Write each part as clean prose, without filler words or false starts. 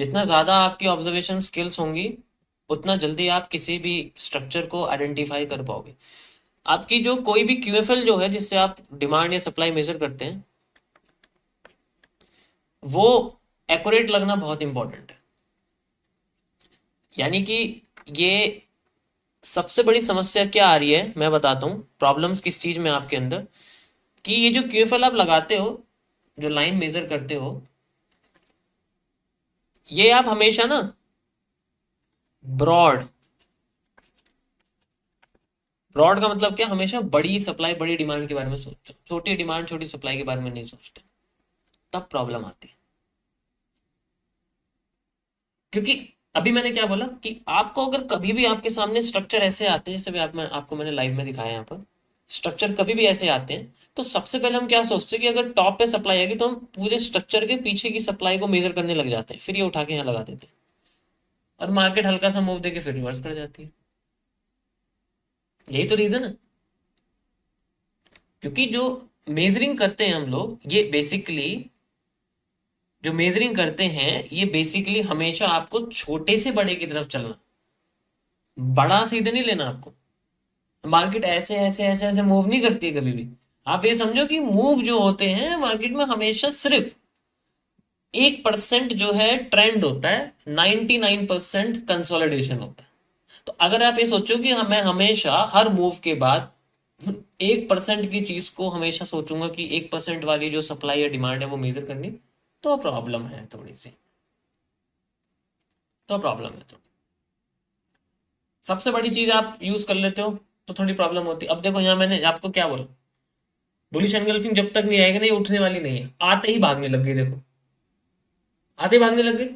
जितना ज़्यादा आपकी ऑब्जर्वेशन स्किल्स होंगी उतना जल्दी आप किसी भी स्ट्रक्चर को आइडेंटिफाई कर पाओगे। आपकी जो कोई भी क्यूएफएल जो है जिससे आप डिमांड या सप्लाई मेजर करते हैं वो एक्यूरेट लगना बहुत इंपॉर्टेंट है। यानी कि ये सबसे बड़ी समस्या क्या आ रही है मैं बताता हूँ, प्रॉब्लम्स किस चीज़ में आपके अंदर, कि ये जो क्यूएफएल आप लगाते हो, जो लाइन मेजर करते हो, ये आप हमेशा ना ब्रॉड, ब्रॉड का मतलब क्या, हमेशा बड़ी सप्लाई बड़ी डिमांड के बारे में सोचते हो, छोटी डिमांड छोटी सप्लाई के बारे में नहीं सोचते। तब प्रॉब्लम आती है। क्योंकि अभी मैंने क्या बोला कि आपको अगर कभी भी आपके सामने स्ट्रक्चर ऐसे आते हैं, जैसे भी आपको मैंने लाइव में दिखाया यहाँ पर, स्ट्रक्चर कभी भी ऐसे आते हैं तो सबसे पहले हम क्या सोचते हैं कि अगर टॉप पे सप्लाई आएगी तो हम पूरे स्ट्रक्चर के पीछे की सप्लाई को मेजर करने लग जाते हैं, फिर ये उठा के यहाँ लगा देते हैं और मार्केट हल्का सा मूव देके फिर रिवर्स कर जाती है। यही तो रीजन है। क्योंकि जो मेजरिंग करते हैं हम लोग, ये बेसिकली जो मेजरिंग करते हैं ये बेसिकली हमेशा आपको छोटे से बड़े की तरफ चलना, बड़ा सीधे नहीं लेना आपको। मार्केट ऐसे ऐसे ऐसे ऐसे मूव नहीं करती है कभी भी। आप ये समझो कि मूव जो होते हैं मार्केट में हमेशा सिर्फ 1% जो है ट्रेंड होता है, 99% कंसोलिडेशन होता है। तो अगर आप ये सोचो कि मैं हमेशा हर मूव के बाद 1% की चीज को हमेशा सोचूंगा कि 1% वाली जो सप्लाई या डिमांड है वो मेजर करनी, तो प्रॉब्लम है थोड़ी सी, तो प्रॉब्लम है थोड़ी। सबसे बड़ी चीज आप यूज कर लेते हो तो थोड़ी प्रॉब्लम होती है। अब देखो यहाँ मैंने आपको क्या बोला, बुलिश एनगल्फिंग जब तक नहीं आएगी ना ये उठने वाली नहीं है। आते ही भागने लग गई, देखो आते ही भागने लग गई।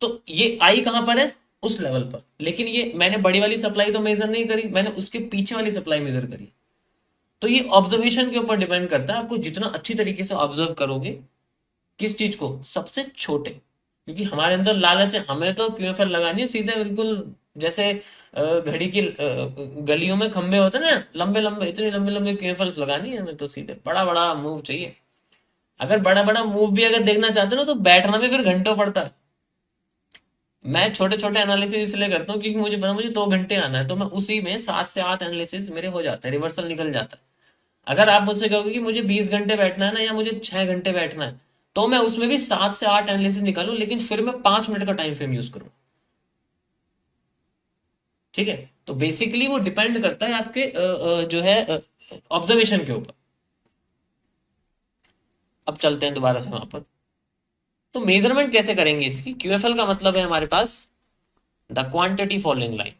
तो ये आई कहां पर है, उस लेवल पर। लेकिन ये मैंने बड़ी वाली सप्लाई तो मेजर नहीं करी, मैंने उसके पीछे वाली सप्लाई मेजर करी। तो ये ऑब्जर्वेशन के ऊपर डिपेंड करता है, आपको जितना अच्छी तरीके से ऑब्जर्व करोगे किस चीज को, सबसे छोटे। क्योंकि हमारे अंदर लालच है, हमें तो क्यूएफएल लगानी है सीधे बिल्कुल, जैसे घड़ी की गलियों में खंबे होते हैं ना लंबे लंबे, इतने लंबे लंबे क्यूएफएल्स लगानी है हमें, तो सीधे बड़ा बड़ा मूव चाहिए। अगर बड़ा बड़ा मूव भी अगर देखना चाहते हो ना तो बैठना भी फिर घंटों पड़ता है। मैं छोटे छोटे एनालिसिस इसलिए करता हूँ क्योंकि मुझे पता मुझे 2 घंटे आना है, तो मैं उसी में 7 से 8 एनालिसिस मेरे हो जाते हैं, रिवर्सल निकल जाता है। अगर आप मुझसे कहोगे कि मुझे 20 घंटे बैठना है ना या मुझे 6 घंटे बैठना है, तो मैं उसमें भी 7 से 8 एनालिसिस निकालूं, लेकिन फिर मैं 5 मिनट का टाइम फ्रेम यूज करूं। ठीक है। तो बेसिकली वो डिपेंड करता है आपके जो है ऑब्जर्वेशन के ऊपर। अब चलते हैं दोबारा से वहां पर। तो मेजरमेंट कैसे करेंगे इसकी, क्यूएफएल का मतलब है हमारे पास द क्वांटिटी फॉलोइंग लाइन।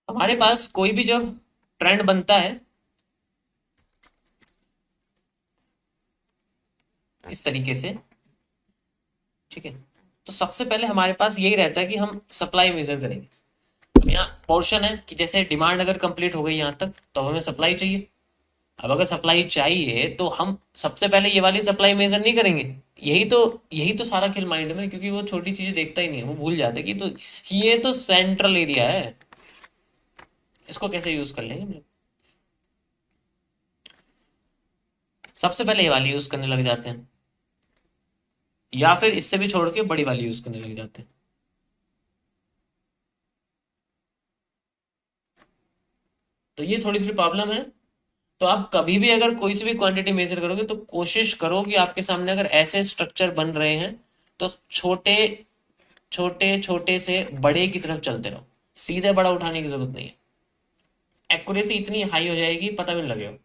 हमारे पास कोई भी जब ट्रेंड बनता है इस तरीके से, ठीक है, तो सबसे पहले हमारे पास यही रहता है कि हम सप्लाई मेजर करेंगे। अब यहाँ पोर्शन है कि जैसे डिमांड अगर कंप्लीट हो गई यहाँ तक तो हमें सप्लाई चाहिए। अब अगर सप्लाई चाहिए तो हम सबसे पहले ये वाली सप्लाई मेजर नहीं करेंगे। यही तो यही तो सारा खेल माइंड में, क्योंकि वो छोटी चीजें देखता ही नहीं है, वो भूल जाता है कि तो ये तो सेंट्रल एरिया है, इसको कैसे यूज कर लेंगे हम लोग। सबसे पहले ये वाली यूज करने लग जाते हैं, या फिर इससे भी छोड़ के बड़ी वाली यूज करने लग जाते हैं। तो ये थोड़ी सी प्रॉब्लम है। तो आप कभी भी अगर कोई सी भी क्वांटिटी मेजर करोगे तो कोशिश करो कि आपके सामने अगर ऐसे स्ट्रक्चर बन रहे हैं तो छोटे छोटे छोटे से बड़े की तरफ चलते रहो, सीधे बड़ा उठाने की जरूरत नहीं है। एक्यूरेसी इतनी हाई हो जाएगी पता भी नहीं लगेगा।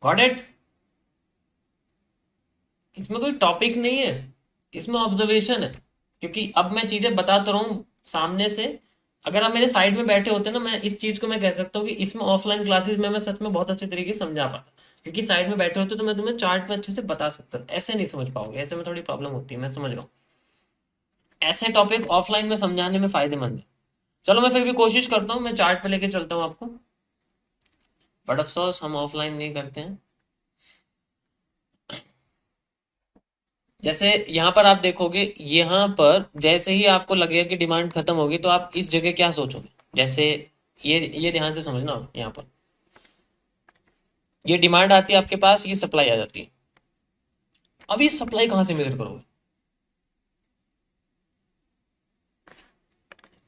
Got it. इसमें कोई टॉपिक नहीं है, इसमें ऑब्जर्वेशन है। क्योंकि अब मैं चीजें बता तो रहा हूँ सामने से, अगर आप मेरे साइड में बैठे होते ना, मैं इस चीज को मैं कह सकता हूँ कि इसमें ऑफलाइन क्लासेस में मैं सच में बहुत अच्छे तरीके से समझा पाता। क्योंकि साइड में बैठे होते तो मैं तुम्हें चार्ट में अच्छे से बता सकता, ऐसे नहीं समझ पाओगे, ऐसे में थोड़ी प्रॉब्लम होती है, मैं समझ रहा हूँ। ऐसे टॉपिक ऑफलाइन में समझाने में फायदेमंद है। चलो मैं फिर भी कोशिश करता हूँ, मैं चार्ट पे लेके चलता हूँ आपको। बट अफसोस हम ऑफलाइन नहीं करते हैं। जैसे यहाँ पर आप देखोगे, यहाँ पर जैसे ही आपको लगेगा कि डिमांड खत्म होगी तो आप इस जगह क्या सोचोगे। जैसे ये ध्यान से समझना आप, यहाँ पर ये डिमांड आती है आपके पास, ये सप्लाई आ जाती है। अब ये सप्लाई कहाँ से मेजर करोगे।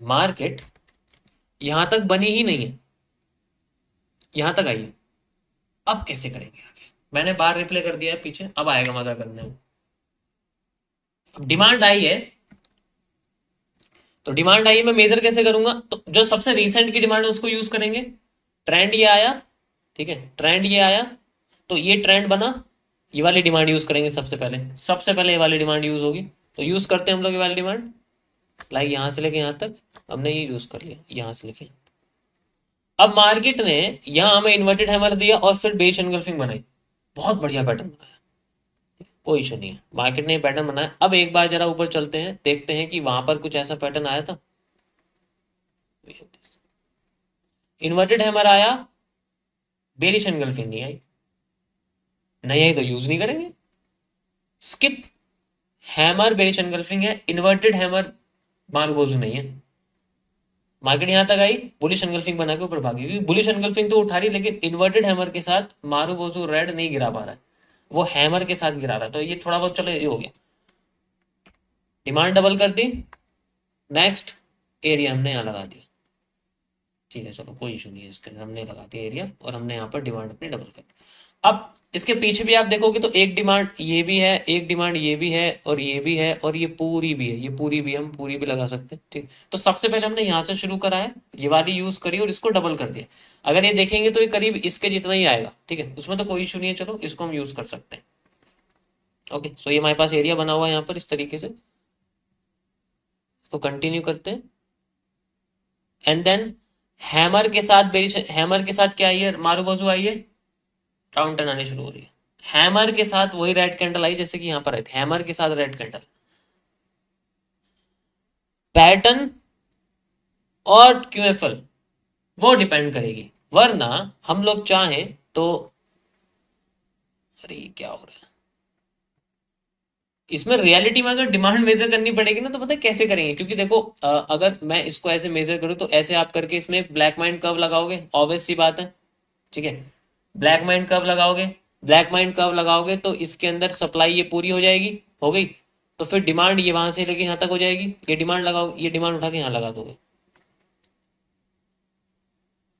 मार्केट यहां तक बनी ही नहीं है, यहां तक आई है। अब कैसे करेंगे आगे। मैंने बार रिप्ले कर दिया है पीछे, अब आएगा मजा करने में। अब डिमांड आई है, तो डिमांड आई है, मैं मेजर कैसे करूंगा। तो जो सबसे रिसेंट की डिमांड है उसको यूज करेंगे। ट्रेंड ये आया, ठीक है, ट्रेंड ये आया, तो ये ट्रेंड बना, ये वाली डिमांड यूज करेंगे सबसे पहले। सबसे पहले ये वाली डिमांड यूज होगी, तो यूज करते हैं हम लोग ये वाली डिमांड। लाइक यहां से लेके यहां तक हमने ये यूज कर लिया, यहां से लेके। अब मार्केट ने यहां हमें इन्वर्टेड हैमर दिया और फिर बेच एनगल्फिंग बनाई। बहुत बढ़िया पैटर्न बनाया, कोई इशू नहीं है। मार्केट ने पैटर्न बनाया। अब एक बार जरा ऊपर चलते हैं, देखते हैं कि वहां पर कुछ ऐसा पैटर्न आया था। इन्वर्टेड हैमर आया, बेरिश एनगल्फिंग नहीं आई। नहीं आई तो यूज नहीं करेंगे, स्किप। हैमर बेरिश एनगल्फिंग है, इन्वर्टेड हैमर मारूबोजू नहीं है। मार्केट यहां तक आई, बुलिश एनगल्फिंग बना के ऊपर भागी, क्योंकि बुलिश एनगल्फिंग तो उठा रही, लेकिन इन्वर्टेड हैमर के साथ मारूबोजू रेड नहीं गिरा पा रहा है, वो हैमर के साथ गिरा रहा है। तो ये थोड़ा बहुत चलो ये हो गया, डिमांड डबल कर दी। नेक्स्ट एरिया हमने यहाँ लगा दिया, ठीक है, चलो कोई इशू नहीं है, इसके अंदर हमने लगा दिया एरिया और हमने यहाँ पर डिमांड अपनी डबल कर दी। अब इसके पीछे भी आप देखोगे तो एक डिमांड ये भी है, एक डिमांड ये भी है, और ये भी है, और ये पूरी भी है, ये पूरी भी, हम पूरी भी लगा सकते हैं, ठीक। तो सबसे पहले हमने यहाँ से शुरू करा है, ये वाली यूज करी और इसको डबल कर दिया। अगर ये देखेंगे तो ये करीब इसके जितना ही आएगा, ठीक है, उसमें तो कोई इशू नहीं है, चलो इसको हम यूज कर सकते हैं। ओके, सो ये हमारे पास एरिया बना हुआ है यहाँ पर इस तरीके से। तो कंटिन्यू करते हैं, एंड देन हैमर के साथ बेरिश, हैमर के साथ क्या आई है, मारू बाजू आई है, राउंड टर्न आने शुरू हो रही है। हैमर के साथ वही रेड कैंडल आई जैसे कि यहां पर है, हैमर के साथ रेड कैंडल। पैटर्न और क्यूएफएल वो डिपेंड करेगी, वरना हम लोग चाहें तो, अरे क्या हो रहा है इसमें। रियलिटी में अगर डिमांड मेजर करनी पड़ेगी ना, तो पता है कैसे करेंगे। क्योंकि देखो अगर मैं इसको ऐसे मेजर करूँ तो ऐसे आप करके इसमें एक ब्लैक माइंड कर्व लगाओगे, ऑब्वियस सी बात है, ठीक है। ब्लैक माइंड कर्व लगाओगे, ब्लैक माइंड कर्व लगाओगे तो इसके अंदर सप्लाई ये पूरी हो जाएगी, हो गई। तो फिर डिमांड ये वहां से लेके यहाँ तक हो जाएगी, ये डिमांड लगाओ, ये डिमांड उठा के यहाँ लगा दोगे,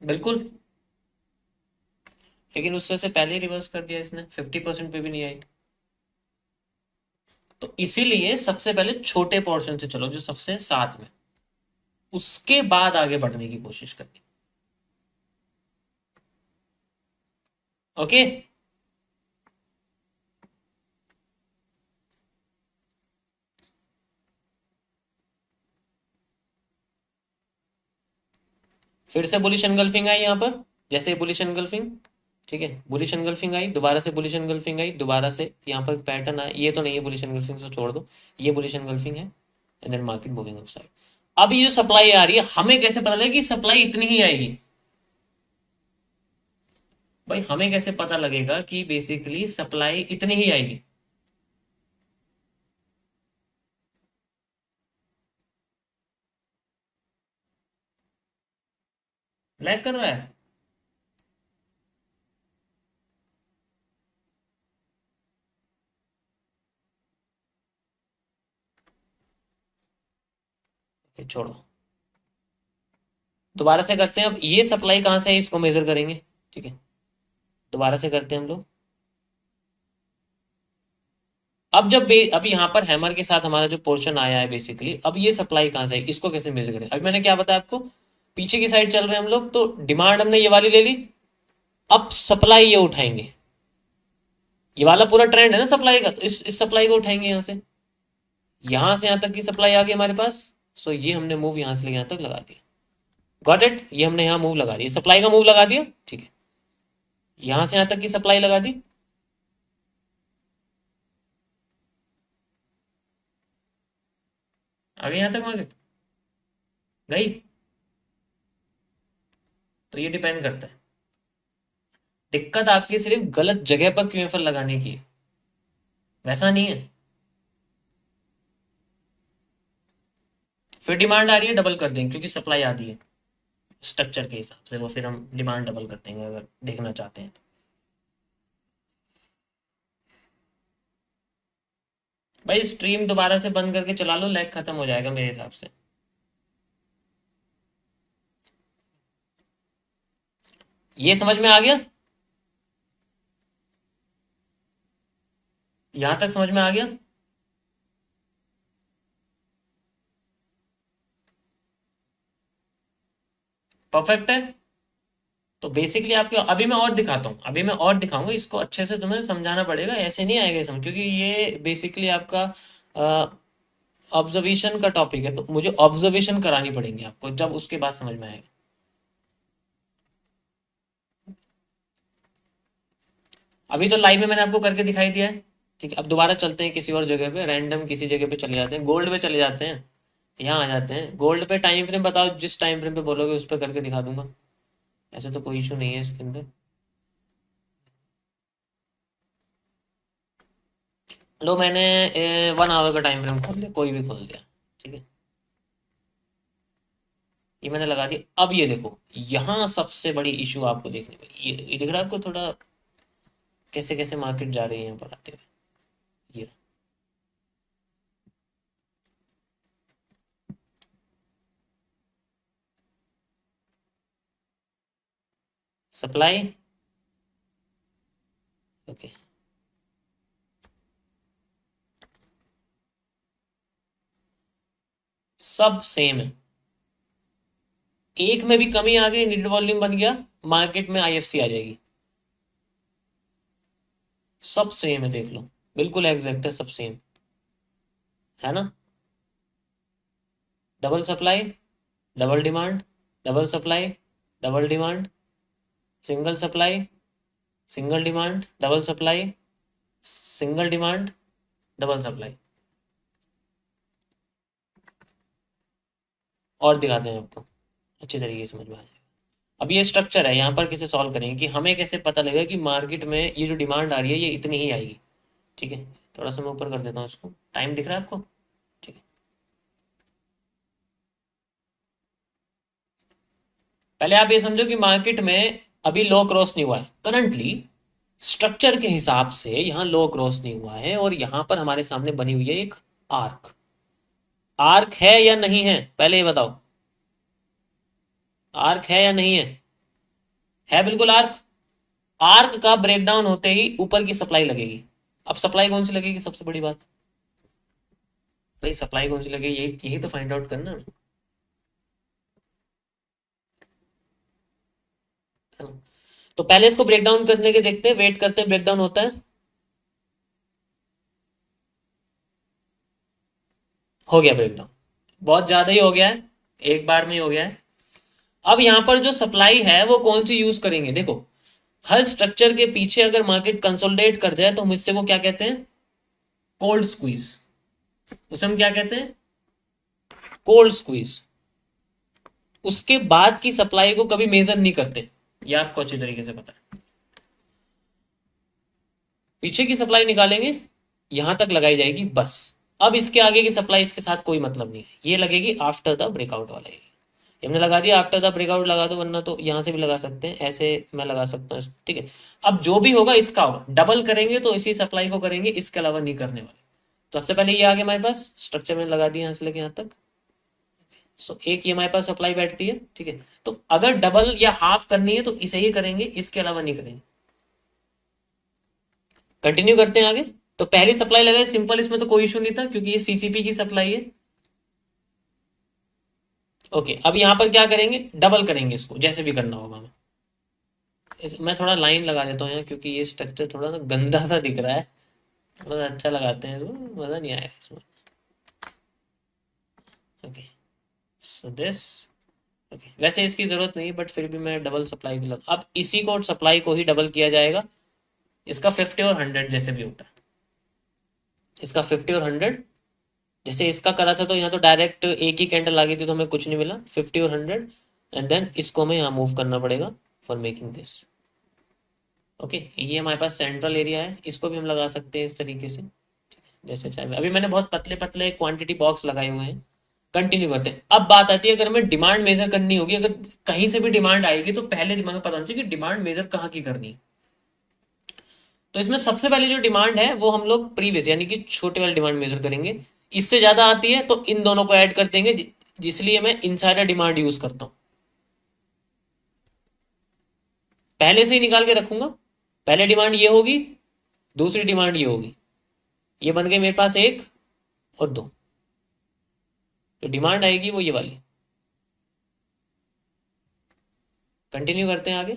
बिल्कुल। लेकिन उससे से पहले ही रिवर्स कर दिया इसने, 50% पे भी नहीं आई। तो इसीलिए सबसे पहले छोटे पोर्शन से चलो, जो सबसे साथ में, उसके बाद आगे बढ़ने की कोशिश करनी। ओके, फिर से बुलिश एनगल्फिंग आई यहाँ पर, जैसे बुलिश एनगल्फिंग, ठीक है, बुलिश एनगल्फिंग आई, दोबारा से बुलिश एनगल्फिंग आई, दोबारा से यहाँ पर पैटर्न आया। ये तो नहीं है बुलिश एनगल्फिंग, तो छोड़ दो, ये बुलिश एनगल्फिंग है, and then market moving upside. अब ये जो सप्लाई आ रही है, हमें कैसे पता लगेगा कि सप्लाई इतनी ही आएगी। भाई हमें कैसे पता लगेगा कि बेसिकली सप्लाई इतनी ही आएगी। लैग कर रहा है, okay, छोड़ो, दोबारा से करते हैं। अब ये सप्लाई कहां से है इसको मेजर करेंगे, ठीक है, दोबारा से करते हैं हम लोग। अब अब यहाँ पर हैमर के साथ हमारा जो पोर्शन आया है बेसिकली, अब ये सप्लाई कहाँ से है, इसको कैसे मेजर करें। अभी मैंने क्या बताया आपको, पीछे की साइड चल रहे हैं हम लोग, तो डिमांड हमने ये वाली ले ली, अब सप्लाई ये उठाएंगे। ये वाला पूरा ट्रेंड है ना सप्लाई का, तो इस सप्लाई को उठाएंगे यहाँ से, यहाँ से यहाँ तक की सप्लाई आ गई हमारे पास। सो ये हमने मूव यहाँ से लेके यहाँ तक लगा दिया, गॉट इट। ये हमने यहाँ मूव लगा दिया, सप्लाई का मूव लगा दिया, ठीक है, यहाँ से यहाँ तक की सप्लाई लगा दी। आगे यहाँ तक मार्केट गई, तो ये डिपेंड करता है। दिक्कत आपकी सिर्फ गलत जगह पर क्यूएफएल लगाने की है, वैसा नहीं है। फिर डिमांड आ रही है, डबल कर देंगे क्योंकि सप्लाई आती है स्ट्रक्चर के हिसाब से, वो फिर हम डिमांड डबल कर देंगे अगर देखना चाहते हैं तो। भाई स्ट्रीम दोबारा से बंद करके चला लो, लैग खत्म हो जाएगा मेरे हिसाब से। ये समझ में आ गया? यहां तक समझ में आ गया? परफेक्ट है। तो बेसिकली आपके, अभी मैं और दिखाता हूँ, अभी मैं और दिखाऊंगा इसको, अच्छे से तुम्हें समझाना पड़ेगा, ऐसे नहीं आएगा समझ, क्योंकि ये बेसिकली आपका ऑब्जर्वेशन का टॉपिक है, तो मुझे ऑब्जर्वेशन करानी पड़ेंगी आपको, जब उसके बाद समझ में आएगा। अभी तो लाइव में मैंने आपको करके दिखाई दिया है, ठीक है। अब दोबारा चलते हैं किसी और जगह पे, रैंडम किसी जगह पे चले जाते हैं, गोल्ड पे चले जाते हैं। यहाँ आ जाते हैं गोल्ड पे, टाइम फ्रेम बताओ, जिस टाइम फ्रेम पे बोलोगे उस पर करके दिखा दूंगा, ऐसे तो कोई इशू नहीं है इसके अंदर। लो मैंने 1 आवर का टाइम फ्रेम खोल लिया, कोई भी खोल दिया, ठीक है। ये मैंने लगा दिया। अब ये देखो, यहाँ सबसे बड़ी इशू आपको देखने को, ये दिख रहा है आपको थोड़ा, कैसे कैसे मार्केट जा रही है यहाँ पर आते हुए। ये सप्लाई, ओके, सब सेम है। एक में भी कमी आ गई, नीड वॉल्यूम बन गया, मार्केट में आईएफसी आ जाएगी। सब सेम है, देख लो, बिल्कुल एग्जैक्ट है, सब सेम है ना। Double supply, double demand, double supply, double demand, single supply, single demand, double supply, single demand, double supply. और दिखाते हैं आपको, अच्छे तरीके से समझ में आ जाएगा। अब ये स्ट्रक्चर है, यहाँ पर कैसे सॉल्व करेंगे, कि हमें कैसे पता लगेगा कि मार्केट में ये जो डिमांड आ रही है ये इतनी ही आएगी, ठीक है। थोड़ा सा मैं ऊपर कर देता हूँ इसको, टाइम दिख रहा है आपको, ठीक है। पहले आप ये समझो कि मार्केट में अभी लो क्रॉस नहीं हुआ है करंटली, स्ट्रक्चर के हिसाब से यहाँ लो क्रॉस नहीं हुआ है, और यहाँ पर हमारे सामने बनी हुई है एक आर्क। आर्क है या नहीं है, पहले ये बताओ, आर्क है या नहीं है? है बिल्कुल आर्क। आर्क का ब्रेकडाउन होते ही ऊपर की सप्लाई लगेगी। अब सप्लाई कौन सी लगेगी, सबसे बड़ी बात, भाई सप्लाई कौन सी लगेगी, यही यही तो फाइंड आउट करना है ना। तो पहले इसको ब्रेकडाउन करने के देखते हैं, वेट करते हैं ब्रेकडाउन होता है। हो गया ब्रेकडाउन, बहुत ज्यादा ही हो गया है, एक बार में ही हो गया है। अब यहां पर जो सप्लाई है वो कौन सी यूज करेंगे, देखो, हर स्ट्रक्चर के पीछे अगर मार्केट कंसोलिडेट कर जाए तो हम इससे को क्या कहते हैं, कोल्ड स्क्वीज। उसे हम क्या कहते हैं, कोल्ड स्क्वीज। उसके बाद की सप्लाई को कभी मेजर नहीं करते, ये आपको अच्छी तरीके से पता है। पीछे की सप्लाई निकालेंगे, यहां तक लगाई जाएगी बस। अब इसके आगे की सप्लाई इसके साथ कोई मतलब नहीं है, ये लगेगी आफ्टर द ब्रेकआउट वाला एरिया। हमने लगा दिया, आफ्टर द ब्रेकआउट लगा दो, वरना तो यहां से भी लगा सकते हैं, ऐसे मैं लगा सकता हूँ, ठीक है। अब जो भी होगा इसका होगा, डबल करेंगे तो इसी सप्लाई को करेंगे, इसके अलावा नहीं करने वाले। सबसे पहले ये आगे हमारे पास स्ट्रक्चर में लगा दिया, यहाँ से लेके यहाँ तक। सो एक ये हमारे पास सप्लाई बैठती है, ठीक है। तो अगर डबल या हाफ करनी है तो इसे ही करेंगे, इसके अलावा नहीं करेंगे। कंटिन्यू करते हैं आगे। तो पहली सप्लाई लगाई सिंपल, इसमें तो कोई इशू नहीं था क्योंकि ये सीसीपी की सप्लाई है। ओके, अब यहां पर क्या करेंगे, डबल करेंगे इसको, जैसे भी करना होगा हमें। मैं थोड़ा लाइन लगा देता हूँ यहाँ, क्योंकि ये स्ट्रक्चर थोड़ा ना गंदा सा दिख रहा है, थोड़ा सा अच्छा लगाते हैं इसको, मज़ा नहीं आया इसमें। ओके, सो दिस, ओके, वैसे इसकी ज़रूरत नहीं, बट फिर भी मैं डबल सप्लाई की लग, अब इसी को सप्लाई को ही डबल किया जाएगा। इसका 50 और 100 जैसे भी होता है, इसका 50 और 100, जैसे इसका करा था तो यहाँ तो डायरेक्ट एक ही कैंडल आ गई थी तो हमें कुछ नहीं मिला, 50 और 100, एंड देन इसको हमें यहाँ मूव करना पड़ेगा फॉर मेकिंग दिस। ओके, ये हमारे पास सेंट्रल एरिया है, इसको भी हम लगा सकते हैं इस तरीके से, जैसे चाहे। अभी मैंने बहुत पतले पतले क्वांटिटी बॉक्स लगाए हुए हैं। कंटिन्यू करते हैं। अब बात आती है, अगर हमें डिमांड मेजर करनी होगी, अगर कहीं से भी डिमांड आएगी तो पहले दिमाग में पता होना चाहिए कि डिमांड मेजर कहाँ की करनी है। तो इसमें सबसे पहले जो डिमांड है वो हम लोग प्रीवियस यानी कि छोटे वाले डिमांड मेजर करेंगे। इससे ज्यादा आती है तो इन दोनों को ऐड कर देंगे, जिसलिए मैं इनसाइडर डिमांड यूज करता हूं। पहले से ही निकाल के रखूंगा। पहले डिमांड ये होगी, दूसरी डिमांड ये होगी। ये बन गए मेरे पास एक और दो। तो डिमांड आएगी वो ये वाली। कंटिन्यू करते हैं आगे।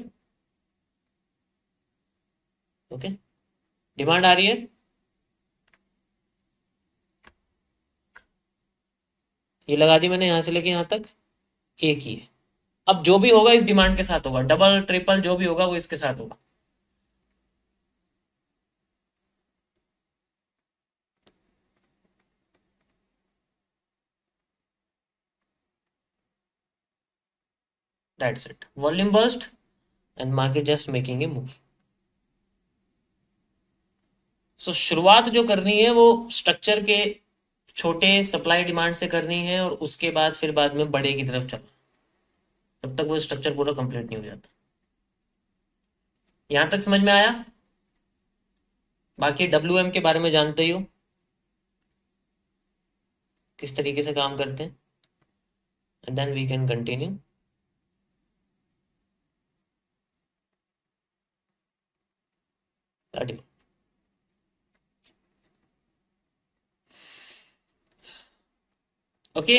ओके, डिमांड आ रही है, ये लगा दी मैंने, यहां से लेके यहां तक एक ही है। अब जो भी होगा इस डिमांड के साथ होगा, डबल ट्रिपल जो भी होगा वो इसके साथ होगा। That's it, volume burst and market just making a move. So शुरुआत जो करनी है वो स्ट्रक्चर के छोटे सप्लाई डिमांड से करनी है, और उसके बाद फिर बाद में बड़े की तरफ चलना, जब तक वो स्ट्रक्चर पूरा कंप्लीट नहीं हो जाता। यहां तक समझ में आया? बाकी डब्ल्यू एम के बारे में जानते ही हो, किस तरीके से काम करते हैं। And then we can continue. Okay,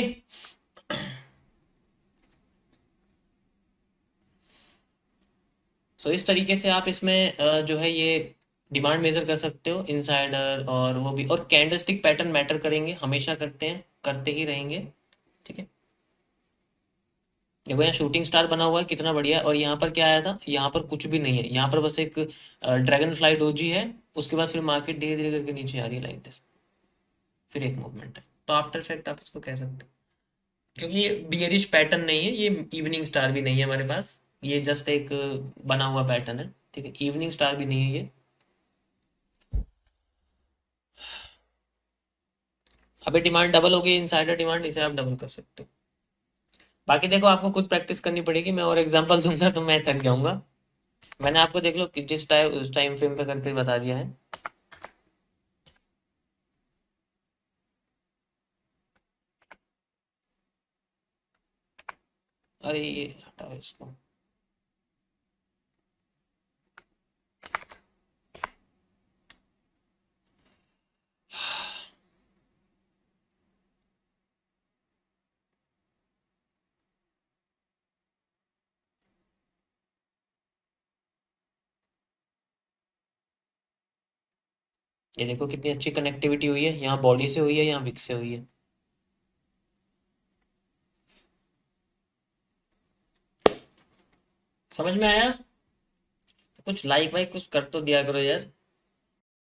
so इस तरीके से आप इसमें जो है ये डिमांड मेजर कर सकते हो, इनसाइडर और वो भी, और कैंडलस्टिक पैटर्न मैटर करेंगे, हमेशा करते हैं, करते ही रहेंगे। ठीक है, देखो यहाँ शूटिंग स्टार बना हुआ है, कितना बढ़िया है। और यहाँ पर क्या आया था, यहाँ पर कुछ भी नहीं है, यहाँ पर बस एक ड्रैगन फ्लाई डोजी है। उसके बाद फिर मार्केट धीरे धीरे करके नीचे आ रही है लाइक दिस, फिर एक मूवमेंट है। तो आफ्टर इफेक्ट आप इसको कह सकते हो, क्योंकि ये बियरिश पैटर्न नहीं है, ये इवनिंग स्टार भी नहीं है हमारे पास, ये जस्ट एक बना हुआ पैटर्न है। ठीक है, इवनिंग स्टार भी नहीं है ये। अभी डिमांड डबल हो गई, इनसाइडर डिमांड, इसे आप डबल कर सकते हो। बाकी देखो आपको खुद प्रैक्टिस करनी पड़ेगी, मैं और एग्जांपल दूंगा तो मैं थक जाऊंगा। मैंने आपको देख लो कि जिस टाइम उस टाइम फ्रेम पे करके बता दिया है। अरे ये हटाओ इसको। ये देखो कितनी अच्छी कनेक्टिविटी हुई है, यहाँ बॉडी से हुई है, यहाँ विक से हुई है। समझ में आया? कुछ लाइक वाइक कुछ कर तो दिया करो यार।